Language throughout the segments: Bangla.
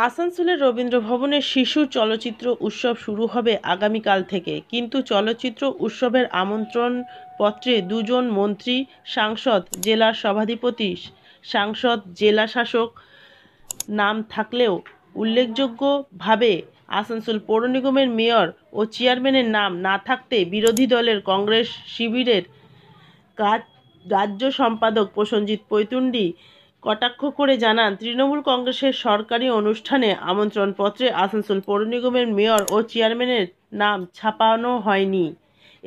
আসানসোলের রবীন্দ্র ভবনে শিশু চলচ্চিত্র উৎসব শুরু হবে আগামীকাল থেকে, কিন্তু চলচ্চিত্র উৎসবের আমন্ত্রণপত্রে দুজন মন্ত্রী, সাংসদ, জেলা সভাধিপতি, সাংসদ, জেলা শাসক নাম থাকলেও উল্লেখযোগ্যভাবে আসানসোল পৌর নিগমের মেয়র ও চেয়ারম্যানের নাম না থাকতে বিরোধী দলের কংগ্রেস শিবিরের রাজ্য সম্পাদক প্রসেনজিৎ পৈতুন্ডি কটাক্ষ করে জানান, তৃণমূল কংগ্রেসের সরকারি অনুষ্ঠানে আমন্ত্রণপত্রে আসানসোল পৌর নিগমের মেয়র ও চেয়ারম্যানের নাম ছাপানো হয়নি।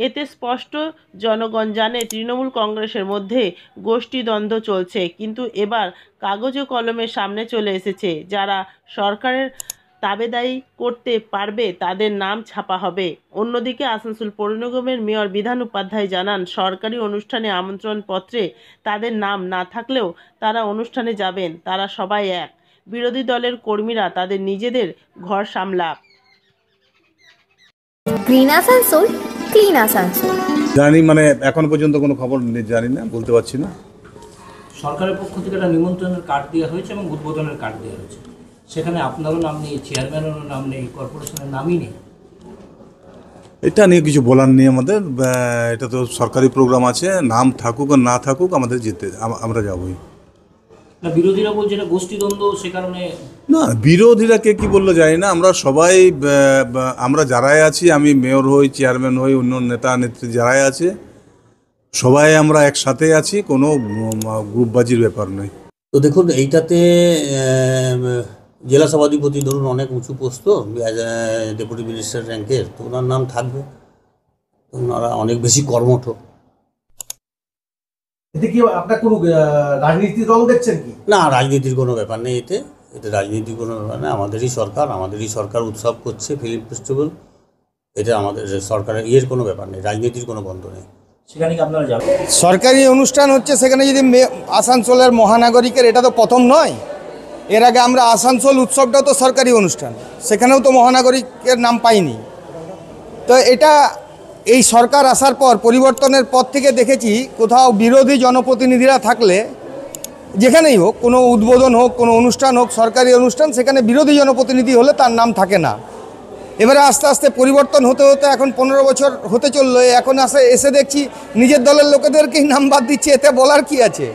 এতে স্পষ্ট জনগণ জানে তৃণমূল কংগ্রেসের মধ্যে গোষ্ঠীদ্বন্দ্ব চলছে, কিন্তু এবার কাগজে কলমে সামনে চলে এসেছে। যারা সরকারের তাবেদারি করতে পারবে তাদের নাম ছাপা হবে। অন্যদিকে আসানসোল পৌর নিগমের মেয়র বিধান উপাধ্যায় জানান, সরকারি অনুষ্ঠানে আমন্ত্রণপত্রে তাদের নাম না থাকলেও তারা অনুষ্ঠানে যাবেন। তারা সবাই এক। বিরোধী দলের কর্মীরা তাদের নিজেদের ঘর সামলাক। Green Asansol, clean Asansol. জানি মানে এখন পর্যন্ত কোনো খবর জানি না, বলতে পারছি না। সরকারের পক্ষ থেকে একটা নিমন্ত্রণের কার্ড দেওয়া হয়েছে এবং উদ্বোধনের কার্ড দেওয়া হয়েছে, সেখানে আপনারও নাম নেই, চেয়ারম্যানেরও নাম নেই, কর্পোরেশনের নামই নেই। এটা নিয়ে কিছু বলার নেই আমাদের। এটা তো সরকারি প্রোগ্রাম আছে, নাম থাকুক আর না থাকুক আমাদের যেতে, আমরা যাবই। না, বিরোধীরা বলছে এটা গোষ্ঠীদ্বন্দ্ব, সে কারণে। না, বিরোধীরা কে কি বললো জানি না। আমরা সবাই, আমরা যারাই আছি, আমি মেয়র হই, চেয়ারম্যান হই, অন্য নেতা নেত্রী যারাই আছে, সবাই আমরা একসাথে আছি, কোনো গ্রুপবাজির ব্যাপার নেই। তো দেখুন, এইটাতে জেলা সভাধিপতি ধরুন অনেক উঁচু পোস্ট, ডেপুটি মিনিস্টার র্যাঙ্কের, তো ওনার নাম থাকবে। ওনারা অনেক বেশি কর্মঠ। এতে কি আপনার কোনো রাজনীতির রং দেখছেন কি? না, রাজনীতির কোনো ব্যাপার নেই এতে রাজনীতির কোনো ব্যাপার নেই। আমাদেরই সরকার উৎসব করছে, ফিল্ম ফেস্টিভ্যাল। এটা আমাদের সরকারের কোনো ব্যাপার নেই, রাজনীতির কোনো বন্ধ নেই। সেখানে কি আপনারা যাবেন? সরকারি অনুষ্ঠান হচ্ছে, সেখানে যদি আসানসোলের মহানাগরিকের, এটা তো প্রথম নয়। এর আগে আমরা আসানসোল উৎসবটাও তো সরকারি অনুষ্ঠান, সেখানেও তো মহানাগরিকের নাম পাইনি। তো এটা এই সরকার আসার পর, পরিবর্তনের পর থেকে দেখেছি, কোথাও বিরোধী জনপ্রতিনিধিরা থাকলে, যেখানেই হোক, কোনো উদ্বোধন হোক, কোনো অনুষ্ঠান হোক, সরকারি অনুষ্ঠান, সেখানে বিরোধী জনপ্রতিনিধি হলে তার নাম থাকে না। এবারে আস্তে আস্তে পরিবর্তন হতে হতে এখন 15 বছর হতে চললো, এখন এসে দেখছি নিজের দলের লোকেদেরকেই নাম বাদ দিচ্ছে। এতে বলার কি আছে?